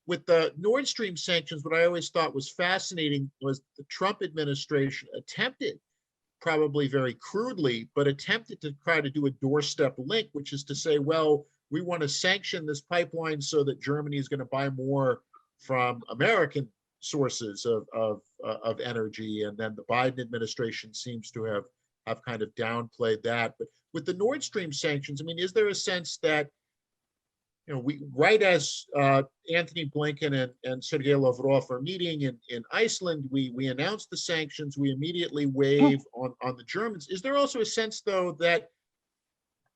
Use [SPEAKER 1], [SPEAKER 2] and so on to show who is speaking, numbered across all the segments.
[SPEAKER 1] with the Nord Stream sanctions, what I always thought was fascinating was the Trump administration attempted, probably very crudely, but attempted to try to do a doorstep link, which is to say, well, we want to sanction this pipeline so that Germany is going to buy more from American sources of energy. And then the Biden administration seems to have kind of downplayed that. But with the Nord Stream sanctions, I mean, is there a sense that, we, right as Anthony Blinken and Sergei Lavrov are meeting in Iceland, we announced the sanctions, we immediately wave on the Germans. Is there also a sense, though, that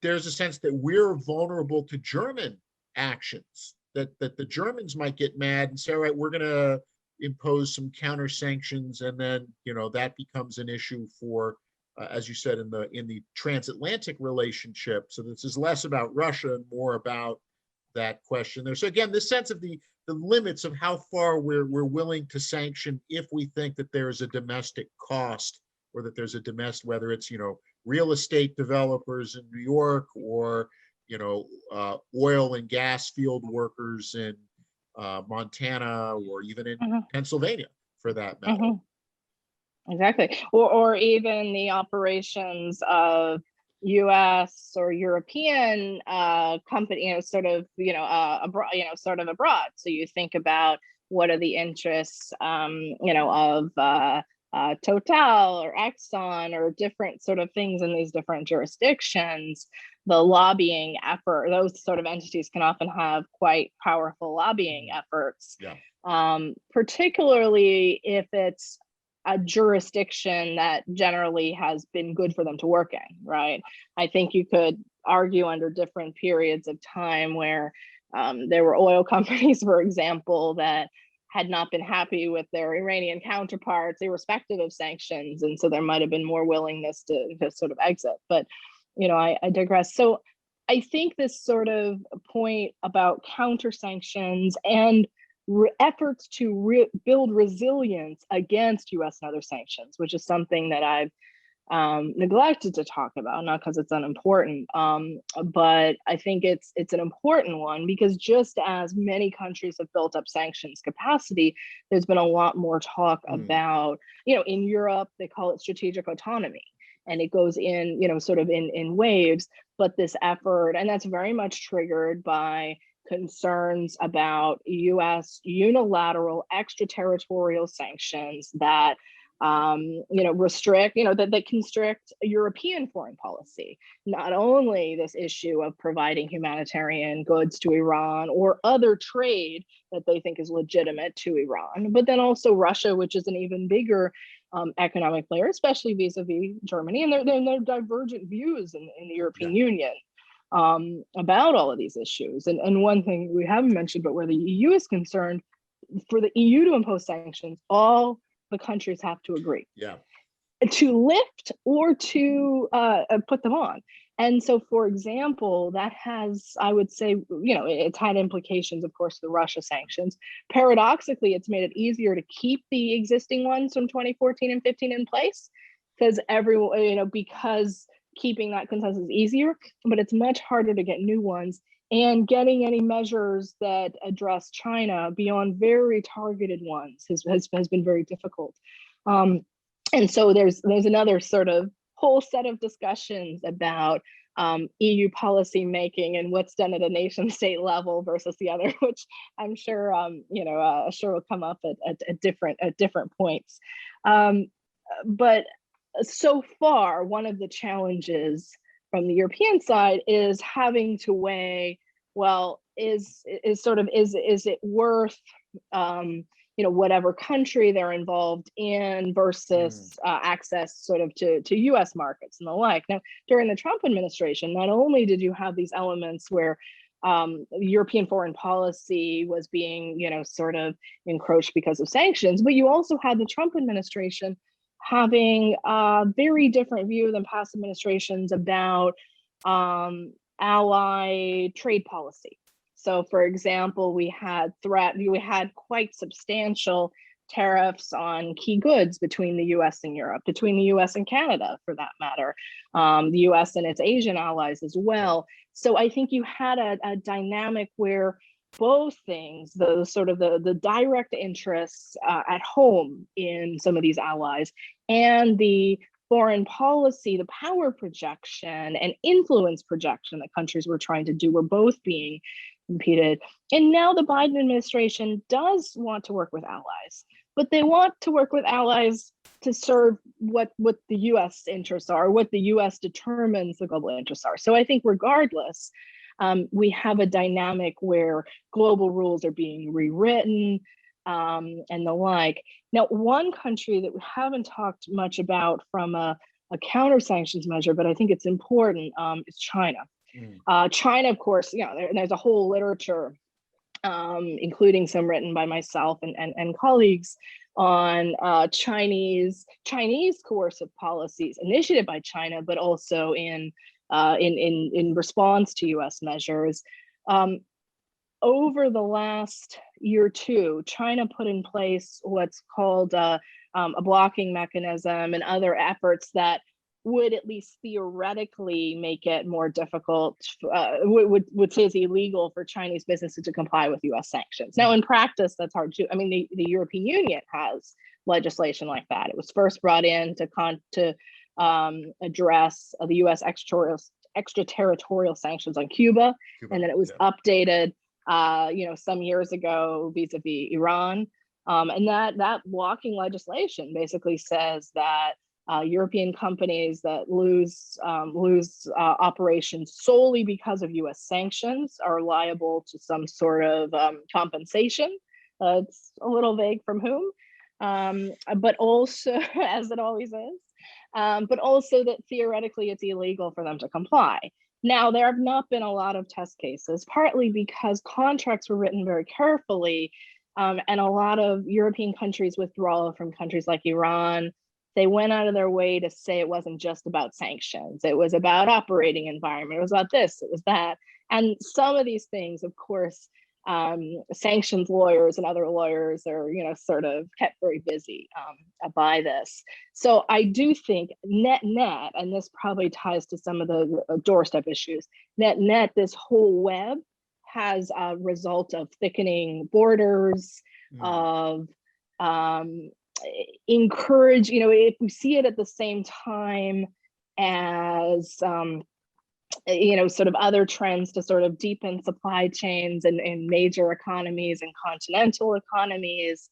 [SPEAKER 1] there's a sense that we're vulnerable to German actions, that the Germans might get mad and say, all right, we're going to impose some counter sanctions, and then, that becomes an issue for, as you said, in the transatlantic relationship. So this is less about Russia and more about that question there. So again, this sense of the limits of how far we're willing to sanction if we think that there's a domestic cost, or that there's a domestic, whether it's, real estate developers in New York, or, oil and gas field workers in Montana, or even in Pennsylvania, for that matter.
[SPEAKER 2] Exactly. Or even the operations of U.S. or European company, abroad, sort of abroad. So you think about what are the interests, of Total or Exxon or different sort of things in these different jurisdictions. The lobbying effort, those sort of entities can often have quite powerful lobbying efforts, particularly if it's a jurisdiction that generally has been good for them to work in, right? I think you could argue under different periods of time where there were oil companies, for example, that had not been happy with their Iranian counterparts, irrespective of sanctions. And so there might have been more willingness to sort of exit. But, I digress. So I think this sort of point about counter sanctions and efforts to build resilience against U.S. and other sanctions, which is something that I've neglected to talk about, not because it's unimportant, but I think it's an important one, because just as many countries have built up sanctions capacity, there's been a lot more talk about, in Europe, they call it strategic autonomy, and it goes in, sort of in waves, but this effort, and that's very much triggered by concerns about U.S. unilateral extraterritorial sanctions that restrict, that they constrict European foreign policy. Not only this issue of providing humanitarian goods to Iran or other trade that they think is legitimate to Iran, but then also Russia, which is an even bigger economic player, especially vis-a-vis Germany, and their divergent views in the European Union about all of these issues. And one thing we haven't mentioned, but where the EU is concerned, for the EU to impose sanctions, all the countries have to agree to lift or to put them on. And so, for example, that has, I would say, it's had implications, of course, the Russia sanctions. Paradoxically, it's made it easier to keep the existing ones from 2014 and 15 in place, because everyone, because keeping that consensus is easier, but it's much harder to get new ones. And getting any measures that address China beyond very targeted ones has been very difficult. And so there's another sort of whole set of discussions about EU policy making and what's done at a nation state level versus the other, which I'm sure sure will come up at different points. But so far, one of the challenges from the European side is having to weigh, well, is it worth whatever country they're involved in versus access sort of to US markets and the like. Now, during the Trump administration, not only did you have these elements where European foreign policy was being, sort of encroached because of sanctions, but you also had the Trump administration having a very different view than past administrations about ally trade policy. So, for example, we had quite substantial tariffs on key goods between the US and Europe, between the US and Canada, for that matter, the US and its Asian allies as well. So I think you had a dynamic where both things, the sort of the direct interests at home in some of these allies, and the foreign policy, the power projection and influence projection that countries were trying to do were both being impeded. And now the Biden administration does want to work with allies, but they want to work with allies to serve what the US interests are, what the US determines the global interests are. So I think regardless, we have a dynamic where global rules are being rewritten and the like. Now, one country that we haven't talked much about from a counter sanctions measure, but I think it's important, is China. China, of course, there's a whole literature, including some written by myself and colleagues on Chinese coercive policies initiated by China, but also in response to US measures. Over the last year or two, China put in place what's called a blocking mechanism and other efforts that would at least theoretically make it more difficult, would say it's illegal for Chinese businesses to comply with US sanctions. Now, in practice, that's hard to, I mean, the European Union has legislation like that. It was first brought in to address the US extraterritorial sanctions on Cuba, and then it was updated some years ago vis-a-vis Iran. And that blocking legislation basically says that European companies that lose operations solely because of US sanctions are liable to some sort of compensation. It's a little vague from whom, but also, as it always is, but also that theoretically it's illegal for them to comply. Now, there have not been a lot of test cases, partly because contracts were written very carefully, and a lot of European countries' withdrawal from countries like Iran, they went out of their way to say it wasn't just about sanctions. It was about operating environment. It was about this, it was that. And some of these things, of course, sanctions lawyers and other lawyers are, sort of kept very busy by this. So I do think net, and this probably ties to some of the doorstep issues, net, this whole web has a result of thickening borders, of encourage, if we see it at the same time as sort of other trends to sort of deepen supply chains in major economies and continental economies.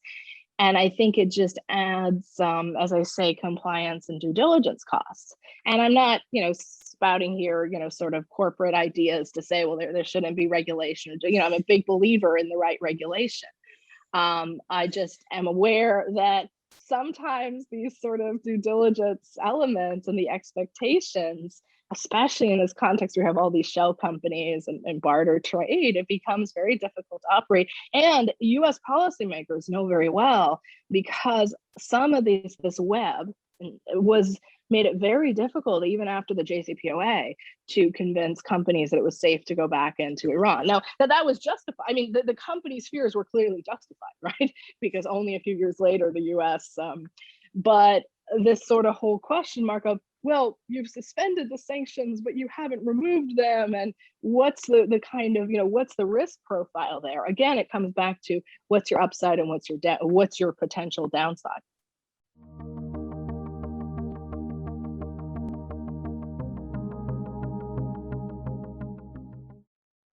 [SPEAKER 2] And I think it just adds, as I say, compliance and due diligence costs. And I'm not, spouting here, sort of corporate ideas to say, well, there shouldn't be regulation. I'm a big believer in the right regulation. I just am aware that sometimes these sort of due diligence elements and the expectations, especially in this context, we have all these shell companies and barter trade, it becomes very difficult to operate. And US policymakers know very well, because some of this web made it very difficult, even after the JCPOA, to convince companies that it was safe to go back into Iran. Now, that was justified. I mean, the companies' fears were clearly justified, right? Because only a few years later, the US, but this sort of whole question mark of, well, you've suspended the sanctions, but you haven't removed them. And what's the kind of, what's the risk profile there? Again, it comes back to what's your upside and what's your potential downside.